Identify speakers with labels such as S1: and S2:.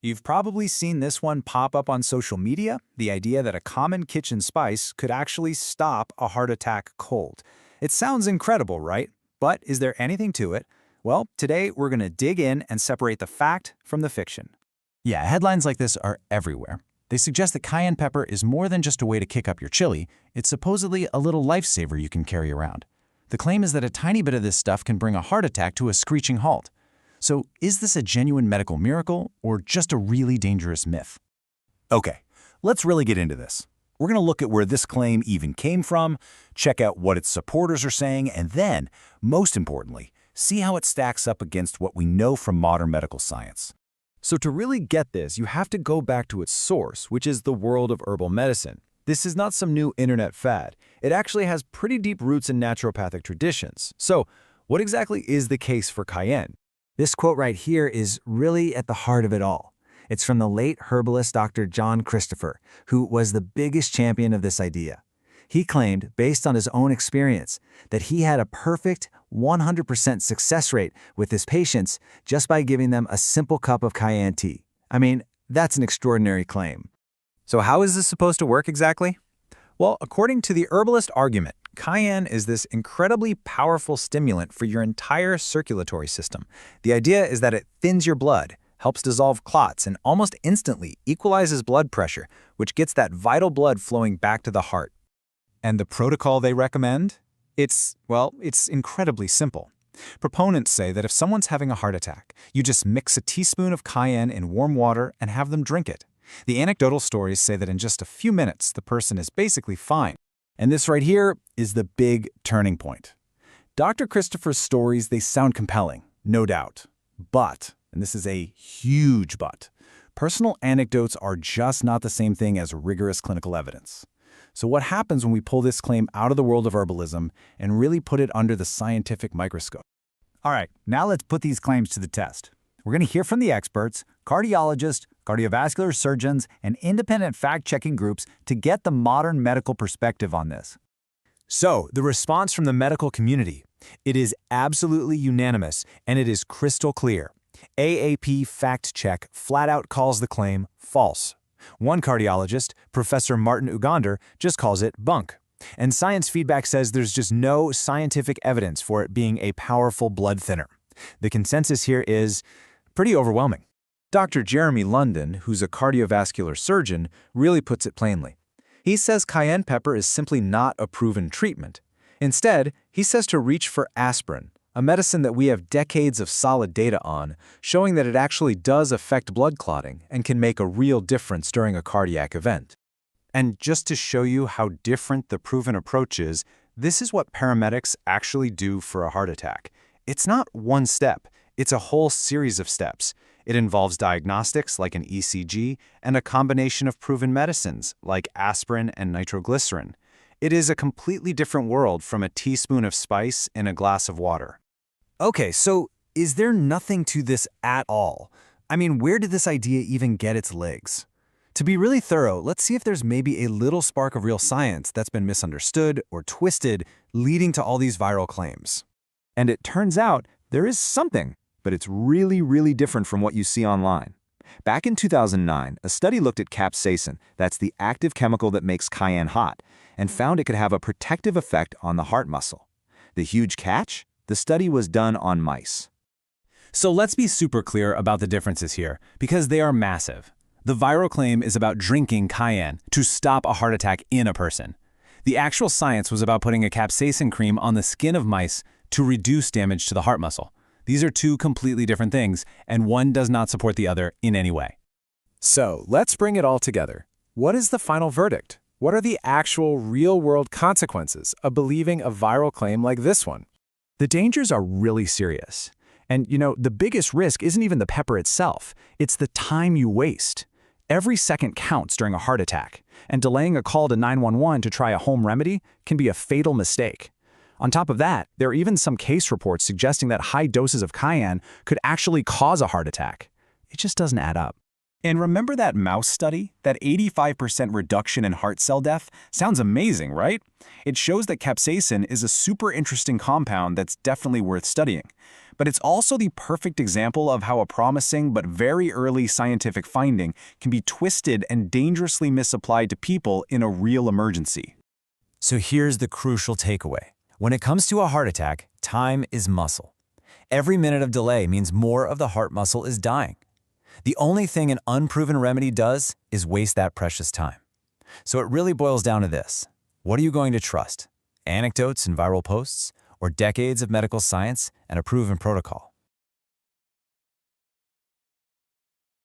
S1: You've probably seen this one pop up on social media, the idea that a common kitchen spice could actually stop a heart attack cold. It sounds incredible, right? But is there anything to it? Well, today we're going to dig in and separate the fact from the fiction.
S2: Yeah, headlines like this are everywhere. They suggest that cayenne pepper is more than just a way to kick up your chili, it's supposedly a little lifesaver you can carry around. The claim is that a tiny bit of this stuff can bring a heart attack to a screeching halt. So is this a genuine medical miracle or just a really dangerous myth?
S3: Okay, let's really get into this. We're going to look at where this claim even came from, check out what its supporters are saying, and then, most importantly, see how it stacks up against what we know from modern medical science.
S4: So to really get this, you have to go back to its source, which is the world of herbal medicine. This is not some new internet fad. It actually has pretty deep roots in naturopathic traditions. So what exactly is the case for cayenne?
S5: This quote right here is really at the heart of it all. It's from the late herbalist Dr. John Christopher, who was the biggest champion of this idea. He claimed, based on his own experience, that he had a perfect 100% success rate with his patients just by giving them a simple cup of cayenne tea. I mean, that's an extraordinary claim.
S1: So how is this supposed to work exactly? Well, according to the herbalist argument, cayenne is this incredibly powerful stimulant for your entire circulatory system. The idea is that it thins your blood, helps dissolve clots, and almost instantly equalizes blood pressure, which gets that vital blood flowing back to the heart. And the protocol they recommend? It's incredibly simple. Proponents say that if someone's having a heart attack, you just mix a teaspoon of cayenne in warm water and have them drink it. The anecdotal stories say that in just a few minutes, the person is basically fine. And this right here is the big turning point. Dr. Christopher's stories, they sound compelling, no doubt. But, and this is a huge but, personal anecdotes are just not the same thing as rigorous clinical evidence. So what happens when we pull this claim out of the world of herbalism and really put it under the scientific microscope?
S3: All right, now let's put these claims to the test. We're going to hear from the experts, cardiologists, cardiovascular surgeons, and independent fact-checking groups to get the modern medical perspective on this.
S4: So, the response from the medical community. It is absolutely unanimous, and it is crystal clear. AAP Fact Check flat out calls the claim false. One cardiologist, Professor Martin Ugander, just calls it bunk. And science feedback says there's just no scientific evidence for it being a powerful blood thinner. The consensus here is pretty overwhelming. Dr. Jeremy London, who's a cardiovascular surgeon, really puts it plainly. He says cayenne pepper is simply not a proven treatment. Instead, he says to reach for aspirin, a medicine that we have decades of solid data on, showing that it actually does affect blood clotting and can make a real difference during a cardiac event. And just to show you how different the proven approach is, this is what paramedics actually do for a heart attack. It's not one step, it's a whole series of steps. It involves diagnostics like an ECG and a combination of proven medicines like aspirin and nitroglycerin. It is a completely different world from a teaspoon of spice in a glass of water.
S5: Okay, so is there nothing to this at all? I mean, where did this idea even get its legs? To be really thorough, let's see if there's maybe a little spark of real science that's been misunderstood or twisted, leading to all these viral claims.
S4: And it turns out there is something, but it's really, really different from what you see online. Back in 2009, a study looked at capsaicin, that's the active chemical that makes cayenne hot, and found it could have a protective effect on the heart muscle. The huge catch? The study was done on mice.
S2: So let's be super clear about the differences here, because they are massive. The viral claim is about drinking cayenne to stop a heart attack in a person. The actual science was about putting a capsaicin cream on the skin of mice to reduce damage to the heart muscle. These are two completely different things, and one does not support the other in any way.
S4: So let's bring it all together. What is the final verdict? What are the actual real-world consequences of believing a viral claim like this one? The dangers are really serious. And, the biggest risk isn't even the pepper itself. It's the time you waste. Every second counts during a heart attack, and delaying a call to 911 to try a home remedy can be a fatal mistake. On top of that, there are even some case reports suggesting that high doses of cayenne could actually cause a heart attack. It just doesn't add up.
S3: And remember that mouse study? That 85% reduction in heart cell death? Sounds amazing, right? It shows that capsaicin is a super interesting compound that's definitely worth studying.
S2: But it's also the perfect example of how a promising but very early scientific finding can be twisted and dangerously misapplied to people in a real emergency.
S4: So here's the crucial takeaway. When it comes to a heart attack, time is muscle. Every minute of delay means more of the heart muscle is dying. The only thing an unproven remedy does is waste that precious time. So it really boils down to this. What are you going to trust? Anecdotes and viral posts, or decades of medical science and a proven protocol?